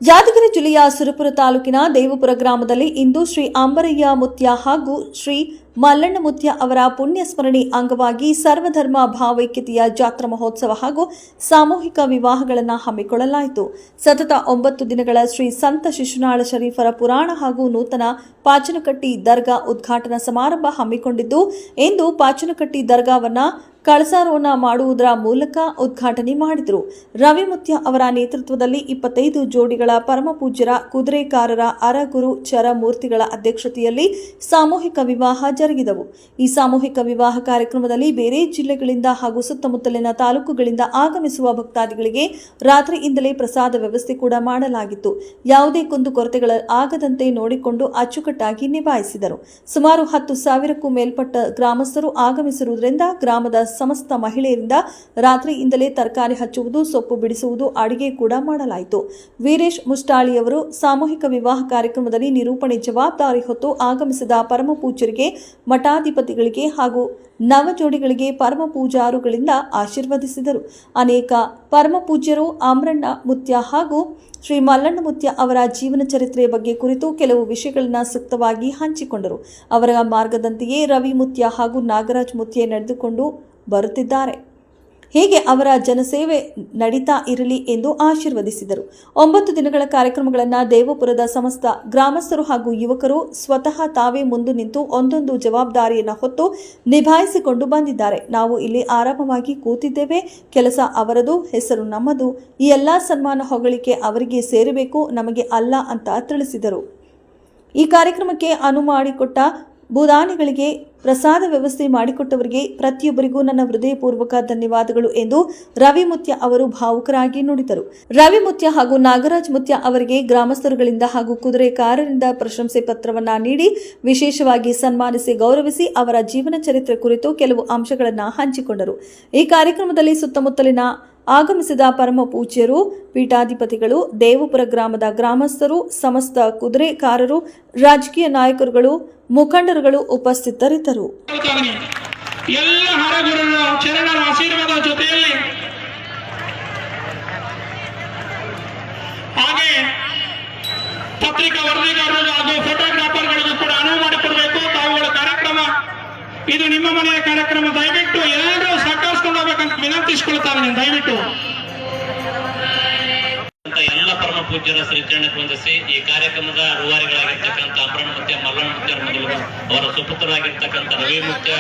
ಯಾದಗಿರಿ ಜಿಲ್ಲೆಯ ಸುರಪುರ ತಾಲೂಕಿನ ದೇವಪುರ ಗ್ರಾಮದಲ್ಲಿ ಇಂದು ಶ್ರೀ ಅಂಬರಯ್ಯ ಮುತ್ಯ ಹಾಗೂ ಶ್ರೀ ಮಲ್ಲಣ್ಣ ಮುತ್ಯ ಅವರ ಪುಣ್ಯ ಸ್ಮರಣೆ ಅಂಗವಾಗಿ ಸರ್ವಧರ್ಮ ಭಾವೈಕ್ಯತೆಯ ಜಾತ್ರಾ ಮಹೋತ್ಸವ ಹಾಗೂ ಸಾಮೂಹಿಕ ವಿವಾಹಗಳನ್ನು ಹಮ್ಮಿಕೊಳ್ಳಲಾಯಿತು. ಸತತ 9 ದಿನಗಳ ಶ್ರೀ ಸಂತ ಶಿಶುನಾಳ ಶರೀಫರ ಪುರಾಣ ಹಾಗೂ ನೂತನ ಪಾಚನಕಟ್ಟಿ ದರ್ಗಾ ಉದ್ಘಾಟನಾ ಸಮಾರಂಭ ಹಮ್ಮಿಕೊಂಡಿದ್ದು, ಇಂದು ಪಾಚನಕಟ್ಟಿ ದರ್ಗಾವನ್ನು ಕಳಸಾರೋಹಣ ಮಾಡುವುದರ ಮೂಲಕ ಉದ್ಘಾಟನೆ ಮಾಡಿದರು. ರವಿ ಮುತ್ಯ ಅವರ ನೇತೃತ್ವದಲ್ಲಿ 25 ಜೋಡಿಗಳ ಪರಮಪೂಜ್ಯರ ಕುದುರೆಕಾರರ ಅರಗುರು ಚರಮೂರ್ತಿಗಳ ಅಧ್ಯಕ್ಷತೆಯಲ್ಲಿ ಸಾಮೂಹಿಕ ವಿವಾಹ ಜರುಗಿದವು. ಈ ಸಾಮೂಹಿಕ ವಿವಾಹ ಕಾರ್ಯಕ್ರಮದಲ್ಲಿ ಬೇರೆ ಜಿಲ್ಲೆಗಳಿಂದ ಹಾಗೂ ಸುತ್ತಮುತ್ತಲಿನ ತಾಲೂಕುಗಳಿಂದ ಆಗಮಿಸುವ ಭಕ್ತಾದಿಗಳಿಗೆ ರಾತ್ರಿಯಿಂದಲೇ ಪ್ರಸಾದ ವ್ಯವಸ್ಥೆ ಕೂಡ ಮಾಡಲಾಗಿತ್ತು. ಯಾವುದೇ ಕುಂದುಕೊರತೆಗಳ ಆಗದಂತೆ ನೋಡಿಕೊಂಡು ಅಚ್ಚುಕಟ್ಟಾಗಿ ನಿಭಾಯಿಸಿದರು. ಸುಮಾರು 10,000ಕ್ಕೂ ಮೇಲ್ಪಟ್ಟ ಗ್ರಾಮಸ್ಥರು ಆಗಮಿಸಿರುವುದರಿಂದ ಗ್ರಾಮದ ಸಮಸ್ತ ಮಹಿಳೆಯರಿಂದ ರಾತ್ರಿಯಿಂದಲೇ ತರಕಾರಿ ಹಚ್ಚುವುದು, ಸೊಪ್ಪು ಬಿಡಿಸುವುದು, ಅಡುಗೆ ಕೂಡ ಮಾಡಲಾಯಿತು. ವೀರೇಶ್ ಮುಷ್ಟಾಳಿಯವರು ಸಾಮೂಹಿಕ ವಿವಾಹ ಕಾರ್ಯಕ್ರಮದಲ್ಲಿ ನಿರೂಪಣೆ ಜವಾಬ್ದಾರಿ ಹೊತ್ತು ಆಗಮಿಸಿದ ಪರಮಪೂಜ್ಯರಿಗೆ, ಮಠಾಧಿಪತಿಗಳಿಗೆ ಹಾಗೂ ನವಜೋಡಿಗಳಿಗೆ ಪರಮ ಪೂಜಾರುಗಳಿಂದ ಆಶೀರ್ವದಿಸಿದರು. ಅನೇಕ ಪರಮಪೂಜ್ಯರು ಅಮರಣ್ಣ ಮುತ್ಯ ಹಾಗೂ ಶ್ರೀ ಮಲ್ಲಣ್ಣ ಮುತ್ಯ ಅವರ ಜೀವನ ಚರಿತ್ರೆಯ ಬಗ್ಗೆ ಕುರಿತು ಕೆಲವು ವಿಷಯಗಳನ್ನು ಸೂಕ್ತವಾಗಿ ಹಂಚಿಕೊಂಡರು. ಅವರ ಮಾರ್ಗದಂತೆಯೇ ರವಿ ಮುತ್ಯ ಹಾಗೂ ನಾಗರಾಜ್ ಮುತ್ಯ ನಡೆದುಕೊಂಡು ಬರುತ್ತಿದ್ದಾರೆ. ಹೀಗೆ ಅವರ ಜನಸೇವೆ ನಡೀತಾ ಇರಲಿ ಎಂದು ಆಶೀರ್ವದಿಸಿದರು. 9 ದಿನಗಳ ಕಾರ್ಯಕ್ರಮಗಳನ್ನು ದೇವಪುರದ ಸಮಸ್ತ ಗ್ರಾಮಸ್ಥರು ಹಾಗೂ ಯುವಕರು ಸ್ವತಃ ತಾವೇ ಮುಂದೆ ನಿಂತು ಒಂದೊಂದು ಜವಾಬ್ದಾರಿಯನ್ನು ಹೊತ್ತು ನಿಭಾಯಿಸಿಕೊಂಡು ಬಂದಿದ್ದಾರೆ. ನಾವು ಇಲ್ಲಿ ಆರಾಮವಾಗಿ ಕೂತಿದ್ದೇವೆ. ಕೆಲಸ ಅವರದು, ಹೆಸರು ನಮ್ಮದು. ಈ ಎಲ್ಲ ಸನ್ಮಾನ ಹೊಗಳಿಕೆ ಅವರಿಗೆ ಸೇರಬೇಕು, ನಮಗೆ ಅಲ್ಲ ಅಂತ ತಿಳಿಸಿದರು. ಈ ಕಾರ್ಯಕ್ರಮಕ್ಕೆ ಅನುವು ಮಾಡಿಕೊಟ್ಟ ಭೂದಾನಿಗಳಿಗೆ, ಪ್ರಸಾದ ವ್ಯವಸ್ಥೆ ಮಾಡಿಕೊಟ್ಟವರಿಗೆ ಪ್ರತಿಯೊಬ್ಬರಿಗೂ ನನ್ನ ಹೃದಯಪೂರ್ವಕ ಧನ್ಯವಾದಗಳು ಎಂದು ರವಿ ಮುತ್ಯ ಅವರು ಭಾವುಕರಾಗಿ ನುಡಿದರು. ರವಿ ಮುತ್ಯ ಹಾಗೂ ನಾಗರಾಜ್ ಮುತ್ಯ ಅವರಿಗೆ ಗ್ರಾಮಸ್ಥರುಗಳಿಂದ ಹಾಗೂ ಕುದುರೆಕಾರರಿಂದ ಪ್ರಶಂಸೆ ಪತ್ರವನ್ನ ನೀಡಿ ವಿಶೇಷವಾಗಿ ಸನ್ಮಾನಿಸಿ ಗೌರವಿಸಿ ಅವರ ಜೀವನ ಚರಿತ್ರೆ ಕುರಿತು ಕೆಲವು ಅಂಶಗಳನ್ನು ಹಂಚಿಕೊಂಡರು. ಈ ಕಾರ್ಯಕ್ರಮದಲ್ಲಿ ಸುತ್ತಮುತ್ತಲಿನ ಆಗಮಿಸಿದ ಪರಮ ಪೂಜ್ಯರು, ಪೀಠಾಧಿಪತಿಗಳು, ದೇವಪುರ ಗ್ರಾಮದ ಗ್ರಾಮಸ್ಥರು, ಸಮಸ್ತ ಕುದುರೆಕಾರರು, ರಾಜಕೀಯ ನಾಯಕರುಗಳು, ಮುಖಂಡರುಗಳು ಉಪಸ್ಥಿತರಿದ್ದರು. ಎಲ್ಲ ಹರಗುರರ ಚರಣರ ಆಶೀರ್ವಾದ ಜೊತೆಯಲ್ಲಿ ಹಾಗೆ ಪತ್ರಿಕಾ ವರದಿಗಾರರು ಹಾಗೂ ಫೋಟೋಗ್ರಾಫರ್ಗಳಿಗೂ ಕೂಡ ಅನುವು ಮಾಡಿಕೊಡಬೇಕು. ತಾವುಗಳ ಕಾರ್ಯಕ್ರಮ ಇದು ನಿಮ್ಮ ಮನೆಯ ಕಾರ್ಯಕ್ರಮ, ದಯವಿಟ್ಟು ಎಲ್ಲರೂ ಸಹಕರಿಸಿಕೊಂಡು ಹೋಗ್ಬೇಕಂತ ವಿನಂತಿಸಿಕೊಳ್ತಾರೆ. ದಯವಿಟ್ಟು ಎಲ್ಲ ಪರಮ ಪೂಜ್ಯರ ಶ್ರೀಚರಣಕ್ಕೆ ವಂದಿಸಿ ಈ ಕಾರ್ಯಕ್ರಮದ ರೂವಾರಿಗಳಾಗಿರ್ತಕ್ಕಂಥ ಅಮರಣ್ಣ ಮುತ್ಯ, ಮಲ್ಲಣ್ಣ ಮುತ್ಯರ ಮೊದಲು ಅವರ ಸುಪುತ್ರರಾಗಿರ್ತಕ್ಕಂಥ ರವಿ ಮುತ್ಯ,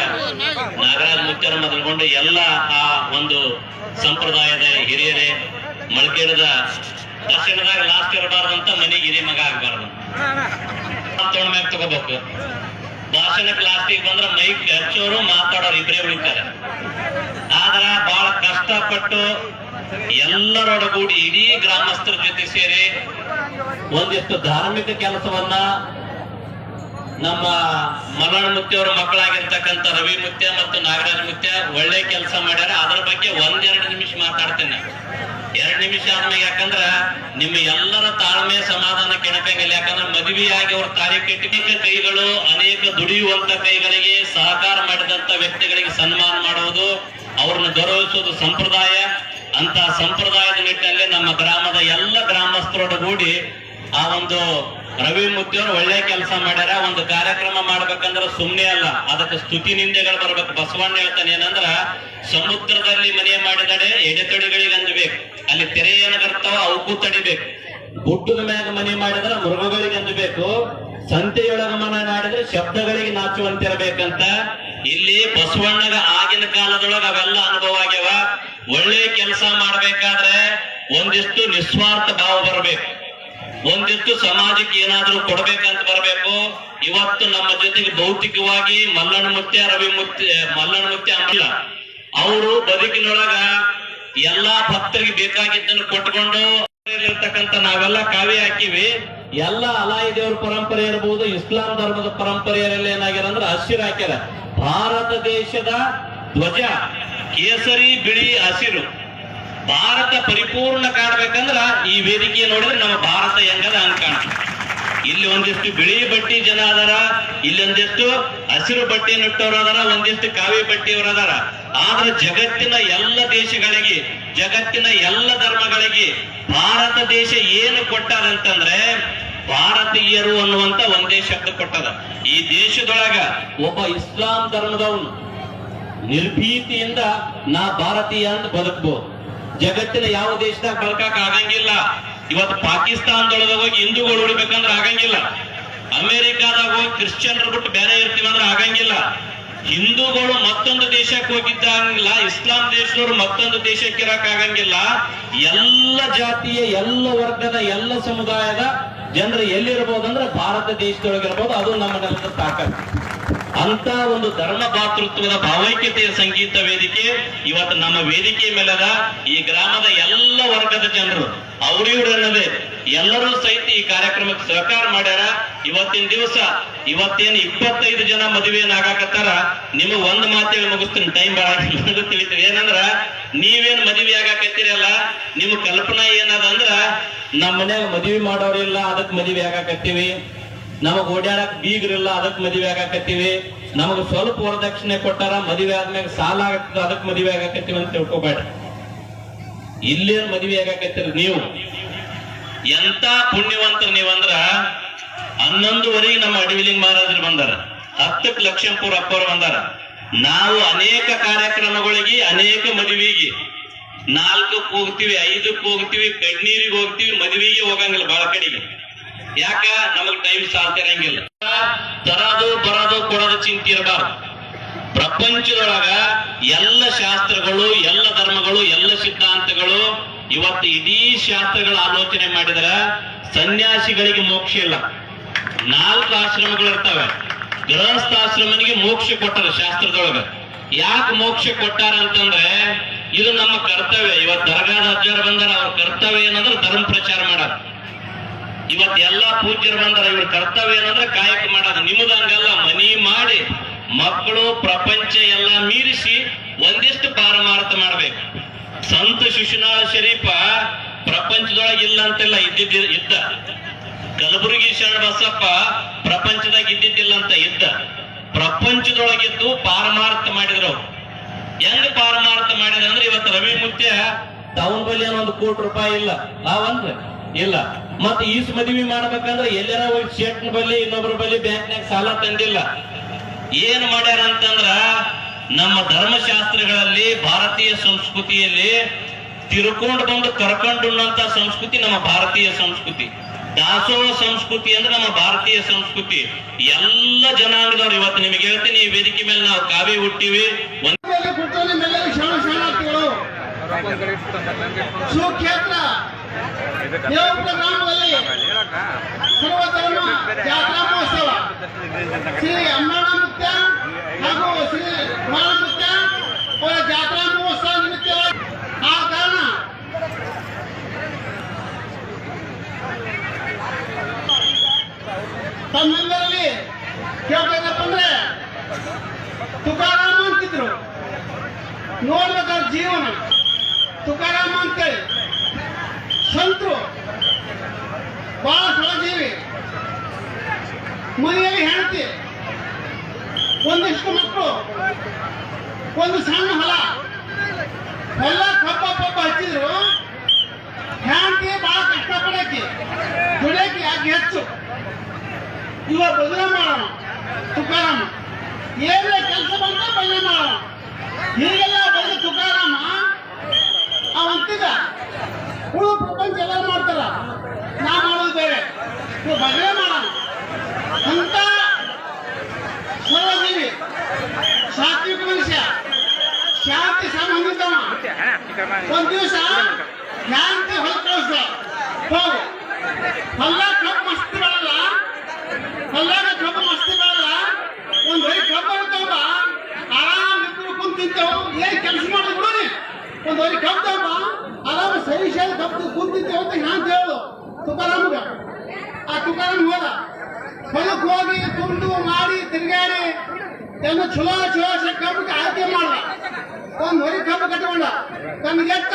ನಾಗರಾಜ್ ಮುತ್ಯರ ಮೊದಲುಗೊಂಡು ಎಲ್ಲ ಆ ಒಂದು ಸಂಪ್ರದಾಯದ ಹಿರಿಯರೇ, ಮಳಕೇರದ ದರ್ಶನದಾಗ ಲಾಸ್ಟ್ ಇರಬಾರ್ದಂತ ಮನೆಗೆ ಹಿರಿಯ ಮಗ ಆಗ್ಬಾರ್ದು, ಮ್ಯಾಗ ತಗೋಬೇಕು. ಭಾಷಣಕ್ಕೆ ಲಾಸ್ಟಿಗೆ ಬಂದ್ರೆ ಮೈಕ್ ಹಚ್ಚೋರು ಮಾತಾಡೋರು ಇಬ್ಬರೇ ಉಳಿತಾರೆ. ಆದ್ರ ಬಹಳ ಕಷ್ಟಪಟ್ಟು ಎಲ್ಲರೊಡಗೂಡಿ ಇಡೀ ಗ್ರಾಮಸ್ಥರ ಜೊತೆ ಸೇರಿ ಒಂದಿಷ್ಟು ಧಾರ್ಮಿಕ ಕೆಲಸವನ್ನ ನಮ್ಮ ಮಲ್ಲಣ್ಣ ಮುತ್ಯ ಅವರ ಮಕ್ಕಳಾಗಿರ್ತಕ್ಕಂಥ ರವಿ ಮುತ್ಯ ಮತ್ತು ನಾಗರಾಜ್ ಮುತ್ಯ ಒಳ್ಳೆ ಕೆಲಸ ಮಾಡ್ಯಾರ. ಅದರ ಬಗ್ಗೆ 1-2 ನಿಮಿಷ ಮಾತಾಡ್ತೇನೆ. 2 ನಿಮಿಷ ಆದ್ಮೇಲೆ, ಯಾಕಂದ್ರ ನಿಮ್ಮ ಎಲ್ಲರ ತಾಳ್ಮೆ ಸಮಾಧಾನ ಕೆಣಕಂಗಿಲ್ಲ. ಯಾಕಂದ್ರೆ ಮದುವೆಯಾಗಿ ಅವ್ರ ತಾಳಿ ಕಟ್ಟಿ ಕೈಗಳು, ಅನೇಕ ದುಡಿಯುವಂತ ಕೈಗಳಿಗೆ ಸಹಕಾರ ಮಾಡಿದಂತ ವ್ಯಕ್ತಿಗಳಿಗೆ ಸನ್ಮಾನ ಮಾಡುವುದು, ಅವ್ರನ್ನ ಗೌರವಿಸುವುದು ಸಂಪ್ರದಾಯ. ಅಂತ ಸಂಪ್ರದಾಯದ ನಿಟ್ಟಿನಲ್ಲಿ ನಮ್ಮ ಗ್ರಾಮದ ಎಲ್ಲ ಗ್ರಾಮಸ್ಥರೊಡಗೂಡಿ ಆ ಒಂದು ರವಿ ಮುತ್ಯವರು ಒಳ್ಳೆ ಕೆಲಸ ಮಾಡ್ಯಾರ. ಒಂದು ಕಾರ್ಯಕ್ರಮ ಮಾಡ್ಬೇಕಂದ್ರೆ ಸುಮ್ನೆ ಅಲ್ಲ, ಅದಕ್ಕೆ ಸ್ತುತಿ ನಿಂದೆಗಳು ಬರ್ಬೇಕು. ಬಸವಣ್ಣ ಹೇಳ್ತಾನೆ ಏನಂದ್ರ, ಸಮುದ್ರದಲ್ಲಿ ಮನೆ ಮಾಡಿದಡೆ ಎಡೆತೊಡಿಗಳಿಗೆ ಅಂಜಬೇಕು, ಅಲ್ಲಿ ತೆರೆ ಏನಾಗಿರ್ತಾವ ಅವಕ್ಕೂ ತಡಿಬೇಕು. ಗುಡ್ಡದ ಮ್ಯಾಗ ಮನೆ ಮಾಡಿದ್ರೆ ಮೃಗಗಳಿಗೆ ಅಂಜಬೇಕು, ಸಂತೆಯೊಳಗ ಮನೆ ಮಾಡಿದ್ರೆ ಶಬ್ದಗಳಿಗೆ ನಾಚುವಂತಿರಬೇಕಂತ ಇಲ್ಲಿ ಬಸವಣ್ಣಗ ಆಗಿನ ಕಾಲದೊಳಗ ಅವೆಲ್ಲ ಅನುಭವ ಆಗ್ಯಾವ. ಒಳ್ಳೆ ಕೆಲಸ ಮಾಡ್ಬೇಕಾದ್ರೆ ಒಂದಿಷ್ಟು ನಿಸ್ವಾರ್ಥ ಭಾವ ಬರಬೇಕು, ಒಂದಿಷ್ಟು ಸಮಾಜಕ್ಕೆ ಏನಾದ್ರೂ ಕೊಡ್ಬೇಕಂತ ಬರಬೇಕು. ಇವತ್ತು ನಮ್ಮ ಜೊತೆಗೆ ಭೌತಿಕವಾಗಿ ಮಲ್ಲಣ್ಣ ಮುತ್ಯ, ರವಿ ಮುತ್ಯ, ಮಲ್ಲಣ್ಣ ಮುತ್ಯ ಅಲ್ಲ, ಅವರು ಬದುಕಿನೊಳಗ ಎಲ್ಲಾ ಭಕ್ತರಿಗೆ ಬೇಕಾಗಿದ್ದನ್ನು ಕೊಟ್ಕೊಂಡು ಇರ್ತಕ್ಕಂಥ ನಾವೆಲ್ಲ ಕಾವ್ಯ ಹಾಕಿವಿ. ಎಲ್ಲ ಅಲಾಯಿ ದೇವ್ರ ಪರಂಪರೆ ಇರಬಹುದು, ಇಸ್ಲಾಂ ಧರ್ಮದ ಪರಂಪರೆಯಲ್ಲಿ ಏನಾಗ್ಯಾರ ಅಂದ್ರೆ ಹಸಿರು ಹಾಕ್ಯಾರ. ಭಾರತ ದೇಶದ ಧ್ವಜ ಕೇಸರಿ, ಬಿಳಿ, ಹಸಿರು. ಭಾರತ ಪರಿಪೂರ್ಣ ಕಾಣ್ಬೇಕಂದ್ರ ಈ ವೇದಿಕೆ ನೋಡಿದ್ರೆ ನಮ್ಮ ಭಾರತ ಹೆಂಗದ ಹಂಗ ಕಾಣ್ತೀವಿ. ಇಲ್ಲಿ ಒಂದಿಷ್ಟು ಬಿಳಿ ಬಟ್ಟಿ ಜನ ಅದಾರ, ಇಲ್ಲೊಂದಿಷ್ಟು ಹಸಿರು ಬಟ್ಟೆ ನೆಟ್ಟವ್ರು ಅದಾರ, ಒಂದಿಷ್ಟು ಕಾವಿ ಬಟ್ಟೆಯವರು ಅದಾರ. ಆದ್ರೆ ಜಗತ್ತಿನ ಎಲ್ಲ ದೇಶಗಳಿಗೆ ಜಗತ್ತಿನ ಎಲ್ಲ ಧರ್ಮಗಳಿಗೆ ಭಾರತ ದೇಶ ಏನು ಕೊಟ್ಟದಂತಂದ್ರೆ ಭಾರತೀಯರು ಅನ್ನುವಂತ ಒಂದೇ ಶಬ್ದ ಕೊಟ್ಟದ. ಈ ದೇಶದೊಳಗ ಒಬ್ಬ ಇಸ್ಲಾಂ ಧರ್ಮದವನು ನಿರ್ಭೀತಿಯಿಂದ ನಾ ಭಾರತೀಯ ಅಂತ ಬದುಕಬಹುದು. ಜಗತ್ತಿನ ಯಾವ ದೇಶದಾಗ ಬದುಕಕ್ ಆಗಂಗಿಲ್ಲ. ಇವತ್ತು ಪಾಕಿಸ್ತಾನದೊಳಗ ಹೋಗಿ ಹಿಂದೂಗಳು ಉಳಿಬೇಕಂದ್ರೆ ಆಗಂಗಿಲ್ಲ. ಅಮೆರಿಕಾದಾಗ ಹೋಗಿ ಕ್ರಿಶ್ಚಿಯನ್ರು ಬಿಟ್ಟು ಬೇರೆ ಇರ್ತೀವಂದ್ರೆ ಆಗಂಗಿಲ್ಲ. ಹಿಂದೂಗಳು ಮತ್ತೊಂದು ದೇಶಕ್ಕೆ ಹೋಗಿದ್ದಾಗಿಲ್ಲ, ಇಸ್ಲಾಂ ದೇಶದವರು ಮತ್ತೊಂದು ದೇಶಕ್ಕೆ ಇರಕ್ ಆಗಂಗಿಲ್ಲ. ಎಲ್ಲ ಜಾತಿಯ, ಎಲ್ಲ ವರ್ಗದ, ಎಲ್ಲ ಸಮುದಾಯದ ಜನರು ಎಲ್ಲಿರ್ಬೋದು ಭಾರತ ದೇಶದೊಳಗಿರ್ಬೋದು. ಅದು ನಮ್ಮನ್ನೆಲ್ಲ ತಾಕತ್ತು. ಅಂತ ಒಂದು ಧರ್ಮ ಭಾತೃತ್ವದ ಭಾವೈಕ್ಯತೆಯ ಸಂಗೀತ ವೇದಿಕೆ ಇವತ್ತು ನಮ್ಮ ವೇದಿಕೆ ಮೇಲದ. ಈ ಗ್ರಾಮದ ಎಲ್ಲ ವರ್ಗದ ಜನರು ಅವ್ರಿವ್ರು ಅನ್ನೋದೇ ಎಲ್ಲರೂ ಸಹಿತ ಈ ಕಾರ್ಯಕ್ರಮಕ್ಕೆ ಸಹಕಾರ ಮಾಡ್ಯಾರ. ಇವತ್ತಿನ ದಿವಸ ಇವತ್ತೇನು 25 ಜನ ಮದುವೆಯನ್ನಾಗತ್ತಾರ. ನಿಮಗೆ ಒಂದು ಮಾತೇಳಿ ಮುಗಿಸ್ತೀನಿ, ಟೈಮ್ ಬಹಳ ತಿಳಿತೀವಿ. ಏನಂದ್ರ ನೀವೇನ್ ಮದುವೆ ಆಗಾಕತ್ತೀರಲ್ಲ, ನಿಮ್ ಕಲ್ಪನಾ ಏನದಂದ್ರ ನಮ್ಮ ಮನ್ಯಾಗ ಮದುವೆ ಮಾಡೋರಿಲ್ಲ ಅದಕ್ಕೆ ಮದುವೆ ಆಗಾಕತ್ತೀವಿ, ನಮಗ್ ಓಡಾಡಕ್ ಬೀಗ್ರಿಲ್ಲ ಅದಕ್ಕೆ ಮದುವೆ ಆಗಾಕತ್ತೀವಿ, ನಮಗ್ ಸ್ವಲ್ಪ ವರದಕ್ಷಿಣೆ ಕೊಟ್ಟಾರ ಮದುವೆ ಆದ್ಮ್ಯಾಗ ಸಾಲ ಆಗತ್ತದ ಅದಕ್ಕೆ ಮದುವೆ ಆಗಾಕತ್ತೀವಿ ಅಂತ ತಿಳ್ಕೊಬೇಡ್ರಿ. ಇಲ್ಲೇನ್ ಮದುವೆ ಆಗಾಕತ್ತೀರಿ ನೀವು? ಎಂತ ಪುಣ್ಯವಂತರು ನೀವಂದ್ರ 11:15 ನಮ್ಮ ಅಡವಿಲಿಂಗ ಮಹಾರಾಜರು ಬಂದಾರ, 10ಕ್ಕೆ ಲಕ್ಷ್ಮೀಪುರ ಅಪ್ಪರು ಬಂದಾರ. ನಾವು ಅನೇಕ ಕಾರ್ಯಕ್ರಮಗಳಿಗೆ, ಅನೇಕ ಮದುವೆಗೆ 4ಕ್ಕೆ ಹೋಗ್ತೀವಿ, 5ಕ್ಕೆ ಹೋಗ್ತೀವಿ, ಕಣ್ಣೀರಿಗೆ ಹೋಗ್ತೀವಿ, ಮದುವೆಗೆ ಹೋಗಂಗಿಲ್ಲ ಬಹಳ ಕಡೆಗೆ. ಯಾಕ? ನಮಗ್ ಟೈಮ್ ಸಾಲ್ತಿರಂಗಿಲ್ಲ. ತರೋದು ಬರೋದು ಕೊಡೋದು ಚಿಂತೆ ಇರಬಾರ್ದು. ಪ್ರಪಂಚದೊಳಗ ಎಲ್ಲ ಶಾಸ್ತ್ರಗಳು, ಎಲ್ಲ ಧರ್ಮಗಳು, ಎಲ್ಲ ಸಿದ್ಧಾಂತಗಳು ಇವತ್ತು ಇಡೀ ಶಾಸ್ತ್ರಗಳ ಆಲೋಚನೆ ಮಾಡಿದ್ರ ಸನ್ಯಾಸಿಗಳಿಗೆ ಮೋಕ್ಷ ಇಲ್ಲ. 4 ಆಶ್ರಮಗಳು ಇರ್ತವೆ. ಗೃಹಸ್ಥಾಶ್ರಮನಿಗೆ ಮೋಕ್ಷ ಕೊಟ್ಟಾರ ಶಾಸ್ತ್ರದೊಳಗ. ಯಾಕೆ ಮೋಕ್ಷ ಕೊಟ್ಟಾರ ಅಂತಂದ್ರೆ ಇದು ನಮ್ಮ ಕರ್ತವ್ಯ. ಇವತ್ತು ದರ್ಗಾದ ಅಜ್ಜಾರ ಬಂದಾರ, ಅವ್ರ ಕರ್ತವ್ಯ ಏನಂದ್ರೆ ಧರ್ಮ ಪ್ರಚಾರ ಮಾಡೋದು. ಇವತ್ತು ಎಲ್ಲಾ ಪೂಜ್ಯರು ಬಂದಾರ, ಇವ್ರ ಕರ್ತವ್ಯ ಏನಂದ್ರೆ ಕಾಯಕ ಮಾಡೋದು. ನಿಮ್ಮದಂಗಲ್ಲ, ಮನಿ ಮಾಡಿ ಮಕ್ಕಳು ಪ್ರಪಂಚ ಎಲ್ಲ ಮೀರಿಸಿ ಒಂದಿಷ್ಟು ಪಾರಮಾರ್ಥ ಮಾಡ್ಬೇಕು. ಸಂತ ಶಿಶುನಾಳ ಶರೀಫ ಪ್ರಪಂಚದೊಳಗೆ ಇಲ್ಲ ಅಂತೆಲ್ಲ ಇದ್ದ. ಕಲಬುರಗಿ ಶರಣ ಬಸಪ್ಪ ಪ್ರಪಂಚದಾಗ ಇದ್ದಿದ್ದಿಲ್ಲ ಅಂತ ಇದ್ದ. ಪ್ರಪಂಚದೊಳಗಿದ್ದು ಪಾರಮಾರ್ಥ ಮಾಡಿದ್ರು. ಹೆಂಗ್ ಪಾರಮಾರ್ಥ ಮಾಡಿದ್ರ ಅಂದ್ರೆ ಇವತ್ತು ರವಿ ಮುತ್ಯ ತಾವನ್ ಬಲ್ಲಿ ಏನೋ 1 ಕೋಟಿ ರೂಪಾಯಿ ಇಲ್ಲ, ಅವಂದ್ರೆ ಇಲ್ಲ. ಮತ್ತೆ ಈಸ್ ಮದುವೆ ಮಾಡ್ಬೇಕಂದ್ರೆ ಎಲ್ಲಾರ ಹೋಗಿ ಶೇಟ್ನ ಬಲ್ಲಿ ಇನ್ನೊಬ್ರ ಬಲ್ಲಿ ಬ್ಯಾಂಕ್ನಾಗ ಸಾಲ ತಂದಿಲ್ಲ. ಏನ್ ಮಾಡ್ಯಾರ ಅಂತಂದ್ರ ನಮ್ಮ ಧರ್ಮಶಾಸ್ತ್ರಗಳಲ್ಲಿ, ಭಾರತೀಯ ಸಂಸ್ಕೃತಿಯಲ್ಲಿ ತಿರ್ಕೊಂಡು ಬಂದು ಕರ್ಕೊಂಡುಣ್ಣಂತ ಸಂಸ್ಕೃತಿ ನಮ್ಮ ಭಾರತೀಯ ಸಂಸ್ಕೃತಿ. ದಾಸೋಹ ಸಂಸ್ಕೃತಿ ಅಂದ್ರೆ ನಮ್ಮ ಭಾರತೀಯ ಸಂಸ್ಕೃತಿ. ಎಲ್ಲ ಜನಾಂಗದವ್ರು ಇವತ್ತು ನಿಮಗೆ ಹೇಳ್ತೀನಿ, ಈ ವೇದಿಕೆ ಮೇಲೆ ನಾವು ಕಾವಿ ಹುಟ್ಟಿವಿ. ಸುಕ್ಷೇತ್ರ ದೇವಪುರ ಗ್ರಾಮದಲ್ಲಿ ಸರ್ವಧರ್ಮ ಜಾತ್ರಾ ಮಹೋತ್ಸವ ಶ್ರೀ ಅಮ್ಮಣ್ಣ ಮುತ್ಯ ಹಾಗೂ ಶ್ರೀ ಮರಣ ಮುತ್ಯ ಅವರ ಜಾತ್ರಾ ಮಹೋತ್ಸವ ನಿಮಿತ್ತ ಆ ಕಾರಣ ತಮ್ಮೆಲ್ಲರಲ್ಲಿ ಕೇಳ್ಬೇಕಪ್ಪ ಅಂದ್ರೆ ತುಕಾರಾಮ ಅಂತಿದ್ರು. ನೋಡ್ಬೇಕಾದ್ರೆ ಜೀವನ ತುಕಾರಾಮ ಅಂತೇಳಿ ಸಂತರು, ಬಹಳ ಸಹಜೀವಿ. ಮನೆಯಲ್ಲಿ ಹೆಂಡತಿ, ಒಂದಿಷ್ಟು ಮಕ್ಕಳು, ಒಂದು ಸಣ್ಣ ಹೊಲ ಕಬ್ಬ ಹಚ್ಚಿದ್ರು. ಹೆಂಡತಿ ಬಹಳ ಕಷ್ಟಪಡಕ್ಕೆ ದುಡಿಯಕ್ಕೆ ಯಾಕೆ ಹೆಚ್ಚು. ಇವ ಬದಲಾ ಮಾಡೋಣ ತುಕಾರಾಮ, ಏನೇ ಕೆಲಸ ಬಂದ್ರೆ ಬದಲಾ ಮಾಡೋಣ. ಹೀಗೆಲ್ಲ ಬೈದ ತುಕಾರಾಮ ಅವಂತಿದ್ದ. ಉಳು ಪ್ರಪಂಚ ಎಲ್ಲ ಮಾಡ್ತಾರ, ನಾ ಮಾಡೋದು ಬೇರೆ, ಬದಲೇ ಮಾಡೋಣ ಅಂತ ಸರ್ವಜೀವಿ, ಸಾತ್ವಿಕ ಮನುಷ್ಯ, ಶಾಂತಿ ಸಂಬಂಧಿತವ. ಒಂದ್ ದಿವಸ ಶಾಂತಿ ಹೊಲ ಕಳಿಸ ಹೋಗು, ಹೊಲ್ದಾಗ ಕಬ್ಬು ಮಸ್ತಿ ಬರಲ್ಲ, ಹೊಲ್ದಾಗ ಕಬ್ಬು ಮಸ್ತಿ ಬರಲ್ಲ. ಒಂದ್ ಹೊರಿ ಕಬ್ಬು ಇರ್ತಾವ, ಆರಾಮ್ ಇಬ್ಬರು ಕುಂತ ತಿಂತೇವು. ಏನ್ ಕೆಲಸ ಮಾಡೋದು ಬಿಡೋರಿ, ಒಂದ್ ಹೊರಿ ಕಬ್ಬು ತಗೊಂಬ ಆರಾಮ ಸರಿ ಸರಿ ಕಬ್ಬು ಕುಂತಿದ್ದೇವೆ ಅಂತ ಶಾಂತಿ ಹೇಳು ತುಕಾರಾಮ್ಗ. ಆ ತುಕಾರಾಮ್ ಹೋದ, ಹೊಲಕ್ ಹೋಗಿ ತುಂಡು ಮಾಡಿ ತಿರುಗಾಡಿ ಎಲ್ಲ ಚಲೋ ಕಬ್ಬು ಆಯ್ಕೆ ಮಾಡ್ದ. ಒಂದ್ ಹೊರಿ ಕಬ್ಬು ಕಟ್ಕೊಂಡ, ತನಗೆ ಎತ್ತ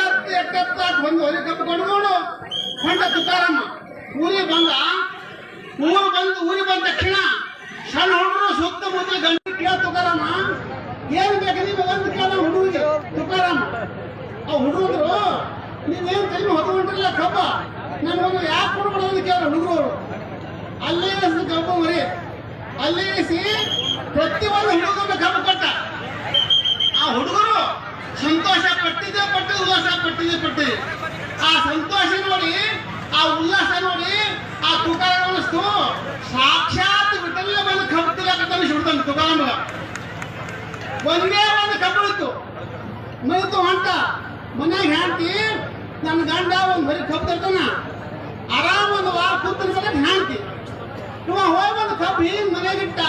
ಒಂದು ಹೊರಿ ಕಬ್ಬು ಕಟ್ಕೊಂಡು ಹೊಂಡ ತುಕಾರಾಮ. ಊರಿಗೆ ಬಂದ ತಕ್ಷಣ ಸಣ್ಣ ಹುಡುಗರು ಸುತ್ತಮುತ್ತ ಗಂಟೆ ಕೇಳ ತುಕಾರಾಮ, ಏನ್ ಬೇಕು ನಿಮ್ಗೆ ಒಂದು ಕೇಳ ಹುಡುಗಿಗೆ ತುಕಾರಾಮ. ಆ ಹುಡುಗರು ನೀವೇನು ಕೈ ಹೊತ್ಕೊಂಡಿರಲ್ಲ ಕಬ್ಬ ನನಗೊಂದು ಯಾಕೆ ಕೊಡ್ಬಾರ್ದು ಕೇಳ ಹುಡುಗರು ಅಲ್ಲೇ ಕಬ್ಬ ಮರಿ ಅಲ್ಲೇ ಪ್ರತಿಯೊಂದು ಹುಡುಗನ ಕಬ್ಬು ಕೊಟ್ಟ ಆ ಹುಡುಗರು ಸಂತೋಷ ಪಟ್ಟಿದೆ ಉಲ್ಲಾಸ ಪಟ್ಟಿದೆ ಆ ಸಂತೋಷ ನೋಡಿ ಆ ಉಲ್ಲಾಸ ನೋಡಿ ಆ ತುಕಾರಾಮ ಅನ್ನಿಸ್ತು ಸಾಕ್ಷಾತ್ ಬಿಟ್ಟಲ್ಲ ಬಂದು ಕಬ್ಬು ತಿನ್ನಕತ್ತಾನೆ ಸುಡ್ತಾನೆ ತುಕಾರಾಮ ಒಂದೇ ಒಂದು ಕಬ್ಬು ಇತ್ತು ಹೊಂಟ ಮನ್ಯಾಗ ಹೆಂಡತಿ ನನ್ನ ಗಂಡ ಒಂದು ಬರೀ ಕಬ್ಬು ತರ್ತಾನ ಆರಾಮ ಒಂದು ವಾರ ಕೂತಿರ್ಬೇಕು ಹೆಂಡತಿ ಇವ ಹೋಗಿ ಒಂದು ಕಬ್ಬು ಹಿಂಗ್ ಮನೆಗಿಟ್ಟ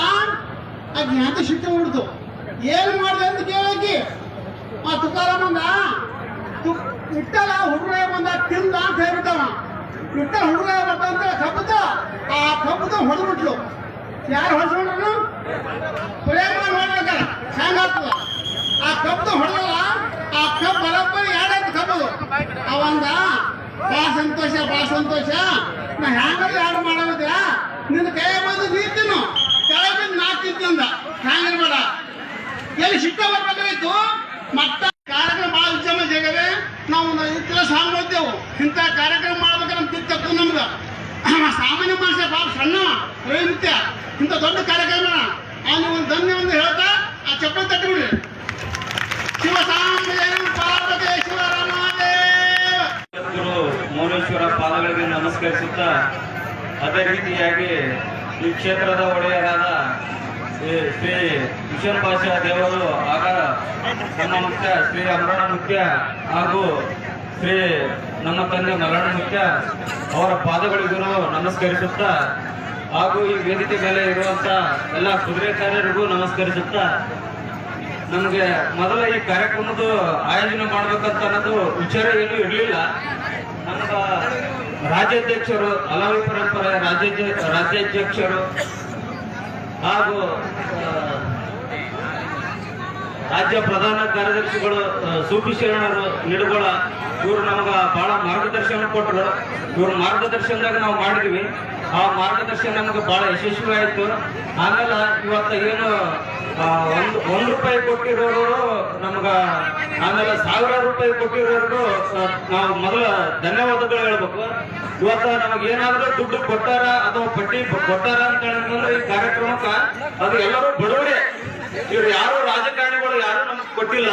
ಆಗ ಹೆಂಡತಿ ಸಿಟ್ಟು ಬಿಡ್ತು ಏನು ಮಾಡಿದೆ ಅಂತ ಕೇಳಕ್ಕೆ ಆ ತುಕಾರಾಮಂದ ಇಟ್ಟಲ್ಲ ಹುಡುಗ ಬಂದ ತಿಂದ ಅಂತ ಹೇಳ್ಬಿಟ್ಟವ ಇಟ್ಟ ಹುಡುಗ ಬರ್ತಾವಂತ ಕಬ್ಬದ ಆ ಕಬ್ಬದ ಹೊಡೆದ್ಬಿಟ್ಲು ಯಾರು ಹೊಡ್ಸ್ಕೊಂಡ್ರು ಪ್ರೇಮ ನೋಡ್ಬೇಕಲ್ಲ ಹೆಂಗಾಗ್ತದ ಆ ಕಬ್ಬದ ಹೊಡೆದಲ್ಲ ಆ ಕಬ್ಬು ಬರಬ್ಬರಿ ಎರಡಾಯ್ತು ಕಬ್ಬದು ಅವಂದ ಭಾಳ ಸಂತೋಷ ನಾ ಹೆಂಗಾದ್ರು ಎರಡು ಮಾಡೋದಿಲ್ಲ ನಿನ್ನ ಕೈ ಬಂದು ನೀತಿನು ಕೆಳಗೆ ನಾ ತಿಂತಂದ ಹೆಂಗಿರ್ಬೇಡ ಎಲ್ಲಿ ಸಿಕ್ಕ ಬರ್ಬೇಕಾಗಿತ್ತು ಮತ್ತ ಕಾರ್ಯಕ್ರಮ ಭಾಳ ಉದ್ಯಮ ಜಗವೇ ನಾವು ಇತರ ಸಾಂಗ್ ನೋಡ್ತೇವು ಇಂಥ ಕಾರ್ಯಕ್ರಮ ಮಾಡ್ಬೇಕಾದ್ರೆ ನಮ್ಗೆ ತಿರ್ತಕ್ಕೂ ನಮ್ಗೆ ಸಾಮಾನ್ಯ ಮನುಷ್ಯ ಭಾಳ ಸಣ್ಣ ನೃತ್ಯ ಇಂಥ ದೊಡ್ಡ ಕಾರ್ಯಕ್ರಮ ಅವನು ಒಂದು ಧನ್ಯ ಒಂದು ಹೇಳ್ತಾ ಆ ಚಪ್ಪಲಿ ತಟ್ಟಿಬಿಡ್ರಿ ಶಿವ ಪಾರ್ವತಿ ಶಿವರಾಮಾದೇವ ಗುರು ಮೌನೇಶ್ವರ ಪಾದಗಳಿಗೆ ನಮಸ್ಕರಿಸುತ್ತಾ ಅದೇ ರೀತಿಯಾಗಿ ಈ ಕ್ಷೇತ್ರದ ಒಡೆಯರಾದ ಶ್ರೀ ವಿಷನ್ ಭಾಷಾ ದೇವರು ಆಗ ನಮ್ಮ ಮುಖ್ಯ ಶ್ರೀ ಅಮರಣ ಮುಖ್ಯ ಹಾಗೂ ಶ್ರೀ ನಮ್ಮ ತಂದೆ ಮರಣ ಮುಖ್ಯ ಅವರ ಪಾದಗಳಿಗೂ ನಮಸ್ಕರಿಸುತ್ತಾ ಹಾಗೂ ಈ ವೇದಿಕೆ ಮೇಲೆ ಇರುವಂತ ಎಲ್ಲ ಕುದುರೆಕಾರರಿಗೂ ನಮಸ್ಕರಿಸುತ್ತಾ ನಮಗೆ ಮೊದಲ ಈ ಕಾರ್ಯಕ್ರಮದ ಆಯೋಜನೆ ಮಾಡ್ಬೇಕಂತ ಅನ್ನೋದು ವಿಚಾರ ಏನೂ ಇರಲಿಲ್ಲ. ನಮ್ಮ ರಾಜ್ಯಾಧ್ಯಕ್ಷರು ಅಲಾವಿ ಪರಂಪರೆ ರಾಜ್ಯಾಧ್ಯಕ್ಷರು ಹಾಗೂ ರಾಜ್ಯ ಪ್ರಧಾನ ಕಾರ್ಯದರ್ಶಿಗಳು ಸೂಫಿ ಶರಣರು ನಿಡುಗೋಳ ಇವರು ನಮ್ಗೆ ಬಹಳ ಮಾರ್ಗದರ್ಶನ ಕೊಟ್ಟರು. ಇವ್ರ ಮಾರ್ಗದರ್ಶನದಾಗ ನಾವು ಮಾಡಿದ್ವಿ. ಆ ಮಾರ್ಗದರ್ಶನ ನಮ್ಗೆ ಬಹಳ ಯಶಸ್ವಿ ಆಯಿತು. ಆಮೇಲೆ ಇವತ್ತು ಏನು ಒಂದು ರೂಪಾಯಿ ಕೊಟ್ಟಿರೋರು ನಮ್ಗ ಆಮೇಲೆ 1000 ರೂಪಾಯಿ ಕೊಟ್ಟಿರೋರು ನಾವು ಮೊದಲ ಧನ್ಯವಾದಗಳು ಹೇಳ್ಬೇಕು. ಇವತ್ತ ನಮಗೇನಾದ್ರೂ ದುಡ್ಡು ಕೊಟ್ಟಾರ ಅಥವಾ ಪಟ್ಟಿ ಕೊಟ್ಟಾರ ಅಂತ ಹೇಳಿದ್ರೆ ಈ ಕಾರ್ಯಕ್ರಮಕ್ಕೆ ಅದು ಎಲ್ಲರೂ ಬಡವರೇ. ಇವ್ರು ಯಾರು ರಾಜಕಾರಣಿಗಳು ಯಾರು ನಮ್ಗೆ ಕೊಟ್ಟಿಲ್ಲ,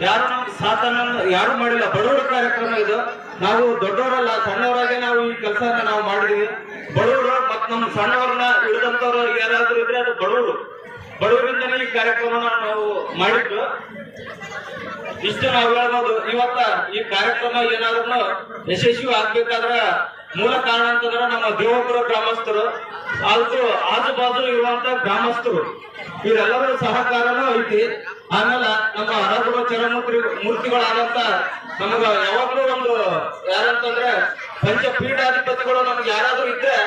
ಯಾರು ನಮ್ಗೆ ಸಾಥನ ಯಾರು ಮಾಡಿಲ್ಲ. ಬಡವರ ಕಾರ್ಯಕ್ರಮ ಇದು. ನಾವು ದೊಡ್ಡವರಲ್ಲ, ಸಣ್ಣವರಾಗೆ ನಾವು ಈ ಕೆಲಸನ ನಾವು ಮಾಡಿದೀವಿ. ಬಡವರು ಮತ್ತು ನಮ್ಮ ಸಣ್ಣವ್ರನ್ನ ಹಿಡಿದಂತವ್ರು ಯಾರಾದ್ರೂ ಇದ್ರೆ ಅದು ಬಡವರಿಂದನೇ ಈ ಕಾರ್ಯಕ್ರಮನ ನಾವು ಮಾಡಿದ್ದು. ಇಷ್ಟು ನಾವು ಹೇಳ್ಬೋದು. ಇವತ್ತ ಈ ಕಾರ್ಯಕ್ರಮ ಏನಾದ್ರೂ ಯಶಸ್ವಿ ಆಗ್ಬೇಕಾದ್ರ ಮೂಲ ಕಾರಣ ಅಂತಂದ್ರೆ ನಮ್ಮ ದೇವಪುರ ಗ್ರಾಮಸ್ಥರು ಹಾಗೂ ಆಜು ಬಾಜು ಇರುವಂತ ಗ್ರಾಮಸ್ಥರು ಇವರೆಲ್ಲರ ಸಹಕಾರನೂ ಐತಿ. ಆಮೇಲೆ ನಮ್ಮ ಹರಗುರು ಮೂರ್ತಿಗಳಾದಂತ ನಮಗ ಯಾವಾಗ್ಲೂ ಒಂದು ಯಾರಂತಂದ್ರೆ ಪಂಚಪೀಠಾಧಿಪತಿಗಳು ನಮ್ಗೆ ಯಾರಾದ್ರೂ ಇದ್ರೆ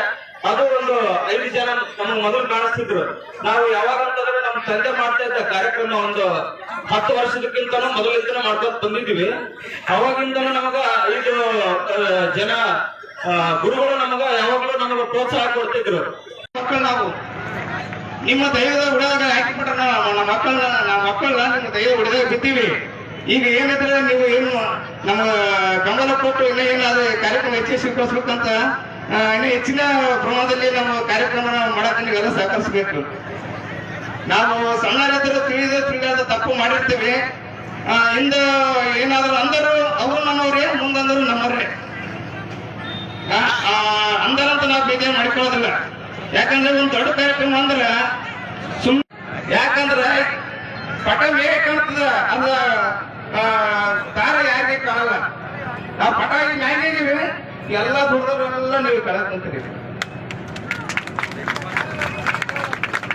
ಅದು ಒಂದು 5 ಜನ ನಮಗ್ ಮೊದಲು ಕಾಣಿಸ್ತಿದ್ರು. ನಾವು ಯಾವಾಗ ಅಂತಂದ್ರೆ ನಮ್ಮ ತಂದೆ ಮಾಡ್ತಾ ಇದ್ದ ಕಾರ್ಯಕ್ರಮ ಒಂದು 10 ವರ್ಷದಕ್ಕಿಂತನೂ ಮೊದಲಿಂದನೂ ಮಾಡ್ಕೊಂತ ಬಂದಿದ್ದೀವಿ. ಅವಾಗಿಂದನೂ ನಮಗ 5 ಜನ ಗುರುಗಳು ನಮಗ ಯಾವಾಗ್ಲೂ ನಮಗ ಪ್ರೋತ್ಸಾಹ ಕೊಡ್ತಿದ್ರು. ಮಕ್ಕಳು ನಾವು ನಿಮ್ಮ ದೈವದ ಉಡದಾಗ ಹಾಕಿಬಿಟ್ರೆ ನಮ್ಮ ಮಕ್ಕಳನ್ನ ನಿಮ್ಮ ದೈವ ಉಡದಾಗ ಬಿತ್ತೀವಿ. ಈಗ ಏನಿದ್ರೆ ನೀವು ಏನು ನಮ್ಮ ಗಮನ ಕೊಟ್ಟು ಇನ್ನೂ ಏನಾದ್ರು ಕಾರ್ಯಕ್ರಮ ಯಶಸ್ವಿಗೊಳಿಸ್ಬೇಕಂತ ಇನ್ನು ಹೆಚ್ಚಿನ ಪ್ರಮಾಣದಲ್ಲಿ ನಮ್ಮ ಕಾರ್ಯಕ್ರಮ ಮಾಡಕ್ಕೆ ನೀವೆಲ್ಲ ಸಹಕರಿಸಬೇಕು. ನಾವು ಸಣ್ಣರಿದ್ದರೂ ತಿಳಿಯಾದ ತಪ್ಪು ಮಾಡಿರ್ತೀವಿ. ಹಿಂದ ಏನಾದ್ರು ಅಂದರು ಅವರು ನಮ್ಮವ್ರೆ, ಮುಂದಂದರು ನಮ್ಮವ್ರೆ. ಅಂದರಂತ ನಾವು ಬೇಜಾರು ಮಾಡಿಕೊಳ್ಳೋದಿಲ್ಲ. ಯಾಕಂದ್ರೆ ಒಂದು ದೊಡ್ಡ ಕಾರ್ಯಕ್ರಮ ಅಂದ್ರೆ ಯಾಕಂದ್ರೆ ಪಟ ಬೇರೆ ಕಾಣ್ತದ, ಅದ ತಾರ ಯಾರಿಗೆ ಕಾಣಲ್ಲ. ನಾವು ಪಟ ಮ್ಯಾಗಿದ್ದೀವಿ, ಎಲ್ಲ ದುಡ್ದವರೆಲ್ಲ ನೀವು ಕಳೆದಂತೀರಿ.